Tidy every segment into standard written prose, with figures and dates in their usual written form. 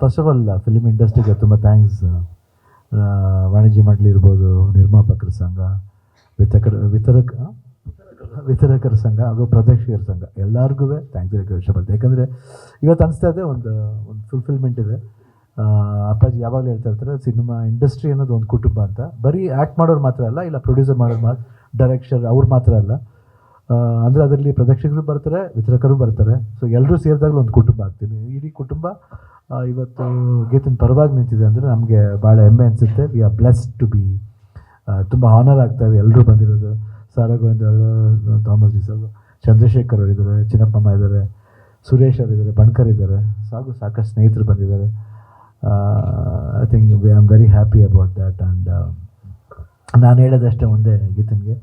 First of all film ಇಂಡಸ್ಟ್ರಿಗೆ ತುಂಬ thanks. ವಾಣಿಜ್ಯ ಮಂಡಳಿ ಇರ್ಬೋದು, ನಿರ್ಮಾಪಕರ ಸಂಘ, ವಿತರಕರ ಸಂಘ ಹಾಗೂ ಪ್ರದರ್ಶಕರ ಸಂಘ ಎಲ್ಲರಿಗೂ ಥ್ಯಾಂಕ್ಸ್ ಹೇಳಕ್ಕೆ ಇಷ್ಟಪಡ್ತೀನಿ. ಯಾಕಂದರೆ ಇವತ್ತು ಅನಿಸ್ತಾ ಇದೆ ಒಂದು ಫುಲ್ಫಿಲ್ಮೆಂಟ್ ಇದೆ. ಅಪ್ಪಾಜಿ ಯಾವಾಗಲೂ ಹೇಳ್ತಾ ಇರ್ತಾರೆ, ಸಿನಿಮಾ ಇಂಡಸ್ಟ್ರಿ ಅನ್ನೋದು ಒಂದು ಕುಟುಂಬ ಅಂತ. ಬರೀ ಆ್ಯಕ್ಟ್ ಮಾಡೋರು ಮಾತ್ರ ಅಲ್ಲ, ಇಲ್ಲ ಪ್ರೊಡ್ಯೂಸರ್ ಮಾಡೋರು ಮಾತ್ರ, ಡೈರೆಕ್ಷರ್ ಅವ್ರು ಮಾತ್ರ ಅಲ್ಲ, ಅಂದರೆ ಅದರಲ್ಲಿ ಪ್ರದರ್ಶಕರು ಬರ್ತಾರೆ, ವಿತರಕರು ಬರ್ತಾರೆ. ಸೊ ಎಲ್ಲರೂ ಸೇರಿದಾಗಲೂ ಒಂದು ಕುಟುಂಬ ಆಗ್ತೀನಿ. ಇಡೀ ಕುಟುಂಬ ಇವತ್ತು ಗೀತನ ಪರವಾಗಿ ನಿಂತಿದೆ ಅಂದರೆ ನಮಗೆ ಭಾಳ ಹೆಮ್ಮೆ ಅನಿಸುತ್ತೆ. We are blessed to be. ತುಂಬ ಆನರ್ ಆಗ್ತಾಯಿದೆ ಎಲ್ಲರೂ ಬಂದಿರೋದು. ಸಾರಾ ಗೋವಿಂದ ಅವರು, ಥಾಮಸ್ ಡಿ ಸರ್, ಚಂದ್ರಶೇಖರ್ ಅವರಿದ್ದಾರೆ, ಚಿನ್ನಪ್ಪಮ್ಮ ಇದ್ದಾರೆ, ಸುರೇಶ್ ಅವರಿದ್ದಾರೆ, ಬಣ್ಕರ್ ಇದ್ದಾರೆ, ಸಾಕಷ್ಟು ಸ್ನೇಹಿತರು ಬಂದಿದ್ದಾರೆ. I think I am very happy about that. And ನಾನು ಹೇಳೋದಷ್ಟೇ ಒಂದೇ ಗೀತನಿಗೆ,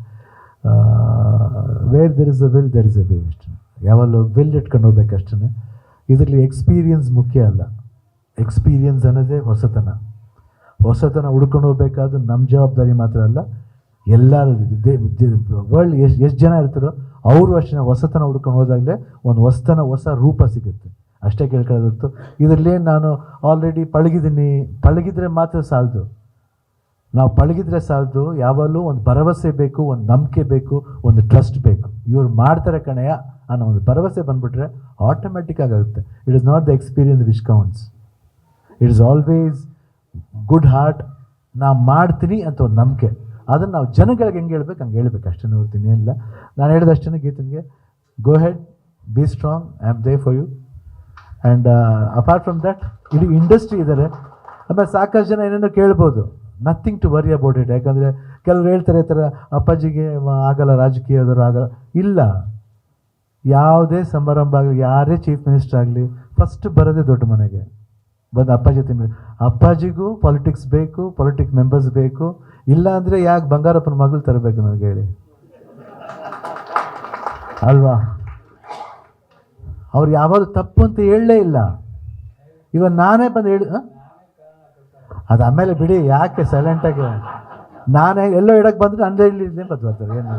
where there is a will there is a way ಅಷ್ಟೇ. ಯಾವಾಗಲೂ ವಿಲ್ ಇಟ್ಕೊಂಡು ಹೋಗ್ಬೇಕಷ್ಟೇ. ಇದರಲ್ಲಿ ಎಕ್ಸ್ಪೀರಿಯನ್ಸ್ ಮುಖ್ಯ ಅಲ್ಲ, ಎಕ್ಸ್ಪೀರಿಯನ್ಸ್ ಅನ್ನೋದೇ ಹೊಸತನ ಹುಡ್ಕೊಂಡು ಹೋಗ್ಬೇಕಾದ್ರೆ ನಮ್ಮ ಜವಾಬ್ದಾರಿ ಮಾತ್ರ ಅಲ್ಲ, ಎಲ್ಲರೂ ವರ್ಲ್ಡ್ ಎಷ್ಟು ಜನ ಇರ್ತಾರೋ ಅವರು ಅಷ್ಟೇ ಹೊಸತನ ಹುಡ್ಕೊಂಡು ಹೋದಾಗಲೇ ಒಂದು ಹೊಸ ರೂಪ ಸಿಗುತ್ತೆ. ಅಷ್ಟೇ ಕೇಳ್ಕೊಳ್ಳೋದಿತ್ತು. ಇದರಲ್ಲಿ ನಾನು ಆಲ್ರೆಡಿ ಪಳಗಿದ್ರೆ ಮಾತ್ರ ಸಾಲದು. ನಾವು ಪಳಗಿದ್ರೆ ಸಾಲದು. ಯಾವಾಗಲೂ ಒಂದು ಭರವಸೆ ಬೇಕು, ಒಂದು ನಂಬಿಕೆ ಬೇಕು, ಒಂದು ಟ್ರಸ್ಟ್ ಬೇಕು. ಇವ್ರು ಮಾಡ್ತಾರೆ ಕಣೆಯ ಅನ್ನೋ ಒಂದು ಭರವಸೆ ಬಂದುಬಿಟ್ರೆ ಆಟೋಮೆಟಿಕ್ ಆಗುತ್ತೆ. It is not the experience which counts, it is always good heart. ನಾ ಮಾಡ್ತೀನಿ ಅಂತ ಒಂದು ನಂಬಿಕೆ. ಅದನ್ನು ನಾವು ಜನಗಳಿಗೆ ಹೆಂಗೆ ಹೇಳ್ಬೇಕು ಹಂಗೆ ಹೇಳ್ಬೇಕು ಅಷ್ಟೇ ನೋಡ್ತೀನಿ. ಏನಿಲ್ಲ, ನಾನು ಹೇಳಿದಷ್ಟೇ ಗೀತನಿಗೆ, go ahead, be strong, I am there for you. And apart from that ಇಡೀ ಇಂಡಸ್ಟ್ರಿ ಇದ್ದಾರೆ. ಆಮೇಲೆ ಸಾಕಷ್ಟು ಜನ ಏನೇನೋ ಕೇಳ್ಬೋದು, nothing to worry about it. ಯಾಕಂದರೆ ಕೆಲವರು ಹೇಳ್ತಾರೆ ಈ ಥರ ಅಪ್ಪಾಜಿಗೆ ಆಗಲ್ಲ, ರಾಜಕೀಯದವರು ಆಗಲ್ಲ. ಇಲ್ಲ, ಯಾವುದೇ ಸಮಾರಂಭ ಆಗಲಿ, ಯಾರೇ ಚೀಫ್ ಮಿನಿಸ್ಟರ್ ಆಗಲಿ, ಫಸ್ಟ್ ಬರೋದೇ ದೊಡ್ಡ ಮನೆಗೆ ಬಂದು ಅಪ್ಪಾಜಿ ತಿನ್ನಿ. ಅಪ್ಪಾಜಿಗೂ ಪಾಲಿಟಿಕ್ಸ್ ಬೇಕು, ಪೊಲಿಟಿಕ್ ಮೆಂಬರ್ಸ್ ಬೇಕು. ಇಲ್ಲ ಅಂದರೆ ಯಾಕೆ ಬಂಗಾರಪ್ಪನ ಮಗಳು ತರಬೇಕು ನನಗೆ ಹೇಳಿ ಅಲ್ವಾ? ಅವ್ರು ಯಾವಾಗ ತಪ್ಪು ಅಂತ ಹೇಳಲೇ ಇಲ್ಲ. ಇವಾಗ ನಾನೇ ಬಂದು ಅದು ಆಮೇಲೆ ಬಿಡಿ, ಯಾಕೆ ಸೈಲೆಂಟಾಗಿ ನಾನೇ ಎಲ್ಲೋ ಇಡಕ್ಕೆ ಬಂದರೆ ಅಂದರೆ ಇಲ್ಲಿ ಬರ್ತಾರೆ ಏನು.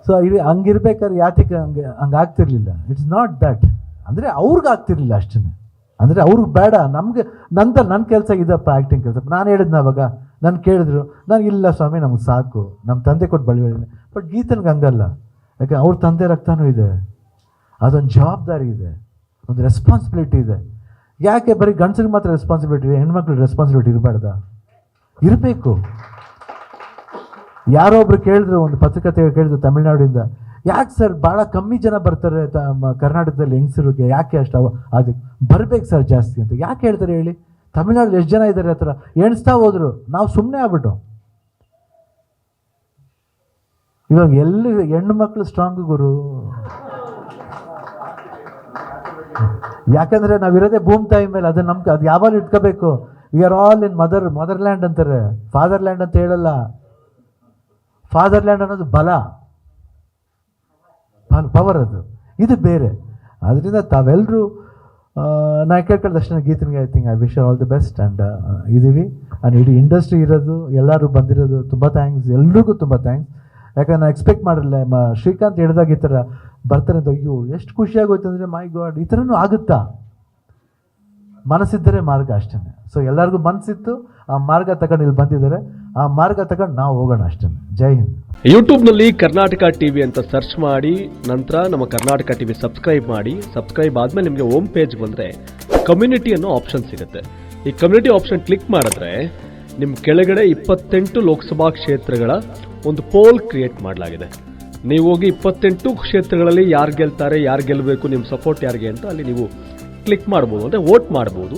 ಸೊ ಇದು ಹಂಗಿರ್ಬೇಕಾದ್ರೆ ಯಾತಕ್ಕೆ ಹಂಗಾಗ್ತಿರ್ಲಿಲ್ಲ. ಇಟ್ಸ್ ನಾಟ್ ದಟ್, ಅಂದರೆ ಅವ್ರಿಗೆ ಆಗ್ತಿರ್ಲಿಲ್ಲ ಅಷ್ಟೇ. ಅಂದರೆ ಅವ್ರಿಗೆ ಬೇಡ, ನಮಗೆ ನನ್ನ ಕೆಲಸ ಇದಪ್ಪ, ಆ್ಯಕ್ಟಿಂಗ್ ಕೆಲಸ. ನಾನು ಹೇಳಿದ್ನ ಅವಾಗ, ನಾನು ಕೇಳಿದ್ರು, ನಾನು ಇಲ್ಲ ಸ್ವಾಮಿ ನಮ್ಗೆ ಸಾಕು, ನಮ್ಮ ತಂದೆ ಕೊಟ್ಟು ಬಳಿ ಹೇಳಿದೆ. ಬಟ್ ಗೀತನ್ಗೆ ಹಂಗಲ್ಲ. ಯಾಕೆ ಅವ್ರ ತಂದೆ ರಕ್ತನೂ ಇದೆ, ಅದೊಂದು ಜವಾಬ್ದಾರಿ ಇದೆ, ಒಂದು ರೆಸ್ಪಾನ್ಸಿಬಿಲಿಟಿ ಇದೆ. ಯಾಕೆ ಬರೀ ಗಂಡಸರಿಗೆ ಮಾತ್ರ ರೆಸ್ಪಾನ್ಸಿಬಿಲಿಟಿ ಇದೆ, ಹೆಣ್ಮಕ್ಳಿಗೆ ರೆಸ್ಪಾನ್ಸಿಬಿಲಿಟಿ ಇರಬಾರ್ದಾ? ಇರಬೇಕು. ಯಾರೋ ಒಬ್ರು ಕೇಳಿದ್ರು, ಒಂದು ಪತ್ರಕರ್ತೆ ಕೇಳಿದ್ರು ತಮಿಳ್ನಾಡಿಂದ, ಯಾಕೆ ಸರ್ ಭಾಳ ಕಮ್ಮಿ ಜನ ಬರ್ತಾರೆ ಕರ್ನಾಟಕದಲ್ಲಿ ಹೆಂಗಸರಿಗೆ, ಯಾಕೆ ಅಷ್ಟು ಅದಕ್ಕೆ ಬರಬೇಕು ಸರ್ ಜಾಸ್ತಿ ಅಂತ ಯಾಕೆ ಹೇಳ್ತಾರೆ ಹೇಳಿ? ತಮಿಳ್ನಾಡಲ್ಲಿ ಎಷ್ಟು ಜನ ಇದ್ದಾರೆ? ಆ ಥರ ಎಣಿಸ್ತಾ ಹೋದ್ರು. ನಾವು ಸುಮ್ಮನೆ ಆಗ್ಬಿಟ್ಟು. ಇವಾಗ ಎಲ್ಲಿ ಹೆಣ್ಣು ಮಕ್ಕಳು ಸ್ಟ್ರಾಂಗ್ ಗುರು. ಯಾಕಂದರೆ ನಾವಿರೋದೇ ಭೂಮಿ ತಾಯಿ ಮೇಲೆ. ಅದು ನಮ್ಗೆ ಅದು ಯಾವಾಗ ಇಟ್ಕೋಬೇಕು. We are all in motherland ಅಂತಾರೆ, ಫಾದರ್ಲ್ಯಾಂಡ್ ಅಂತ ಹೇಳಲ್ಲ. ಫಾದರ್ಲ್ಯಾಂಡ್ ಅನ್ನೋದು ಬಲ, ಪವರ್, ಅದು ಇದು ಬೇರೆ. ಅದರಿಂದ ತಾವೆಲ್ಲರೂ ನಾನು ಕೇಳ್ಕೊಳ್ಳೋದಷ್ಟೇ ಗೀತನಿಗೆ I think I wish all the best. And ಇದ್ದೀವಿ. ಆ್ಯಂಡ್ ಇಡೀ ಇಂಡಸ್ಟ್ರಿ ಇರೋದು, ಎಲ್ಲರೂ ಬಂದಿರೋದು ತುಂಬ ಥ್ಯಾಂಕ್ಸ್, ಎಲ್ರಿಗೂ ತುಂಬ ಥ್ಯಾಂಕ್ಸ್. ಯಾಕಂದ್ರೆ ನಾನು ಎಕ್ಸ್ಪೆಕ್ಟ್ ಮಾಡಿರಲಿಲ್ಲ. ಶ್ರೀಕಾಂತ್ ಹೇಳಿದಾಗ ಈ ಥರ ಬರ್ತಾರೆ ಅಂತ, ಅಯ್ಯೋ ಎಷ್ಟು ಖುಷಿಯಾಗೋಯ್ತು ಅಂದರೆ, ಮೈ ಗಾಡ್, ಈ ಥರನೂ ಆಗುತ್ತಾ? ಮನಸ್ಸಿದ್ದರೆ ಮಾರ್ಗ ಅಷ್ಟೇ. ಸೊ ಎಲ್ಲರಿಗೂ ಮನಸ್ಸಿತ್ತು, ಆ ಮಾರ್ಗ ತಗೊಂಡು ಇಲ್ಲಿ ಬಂದಿದ್ದಾರೆ, ಆ ಮಾರ್ಗ ತಗೊಂಡು ನಾವು ಹೋಗೋಣ ಅಷ್ಟೇ. ಜೈ ಹಿಂದ್. ಯೂಟ್ಯೂಬ್ನಲ್ಲಿ ಕರ್ನಾಟಕ ಟಿವಿ ಅಂತ ಸರ್ಚ್ ಮಾಡಿ, ನಂತರ ನಮ್ಮ ಕರ್ನಾಟಕ ಟಿವಿ ಸಬ್ಸ್ಕ್ರೈಬ್ ಮಾಡಿ. ಸಬ್ಸ್ಕ್ರೈಬ್ ಆದಮೇಲೆ ನಿಮಗೆ ಹೋಮ್ ಪೇಜ್ ಬಂದರೆ ಕಮ್ಯುನಿಟಿ ಅನ್ನೋ ಆಪ್ಷನ್ ಸಿಗುತ್ತೆ. ಈ ಕಮ್ಯುನಿಟಿ ಆಪ್ಷನ್ ಕ್ಲಿಕ್ ಮಾಡಿದ್ರೆ ನಿಮ್ಮ ಕೆಳಗಡೆ 28 ಲೋಕಸಭಾ ಕ್ಷೇತ್ರಗಳ ಒಂದು ಪೋಲ್ ಕ್ರಿಯೇಟ್ ಮಾಡಲಾಗಿದೆ. ನೀವು ಹೋಗಿ 28 ಕ್ಷೇತ್ರಗಳಲ್ಲಿ ಯಾರು ಗೆಲ್ತಾರೆ, ಯಾರು ಗೆಲ್ಲಬೇಕು, ನಿಮ್ಮ ಸಪೋರ್ಟ್ ಯಾರಿಗೆ ಅಂತ ಅಲ್ಲಿ ನೀವು ಕ್ಲಿಕ್ ಮಾಡ್ಬೋದು, ಅಂದರೆ ವೋಟ್ ಮಾಡ್ಬೋದು.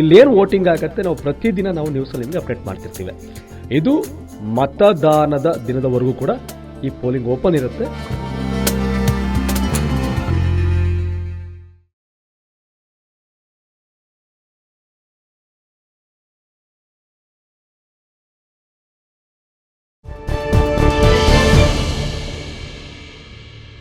ಇಲ್ಲೇನು ವೋಟಿಂಗ್ ಆಗುತ್ತೆ ನಾವು ಪ್ರತಿದಿನ ನಾವು ನ್ಯೂಸಲ್ಲಿ ನಿಮಗೆ ಅಪ್ಡೇಟ್ ಮಾಡ್ತಿರ್ತೀವಿ. ಇದು ಮತದಾನದ ದಿನದವರೆಗೂ ಕೂಡ ಈ ಪೋಲಿಂಗ್ ಓಪನ್ ಇರುತ್ತೆ.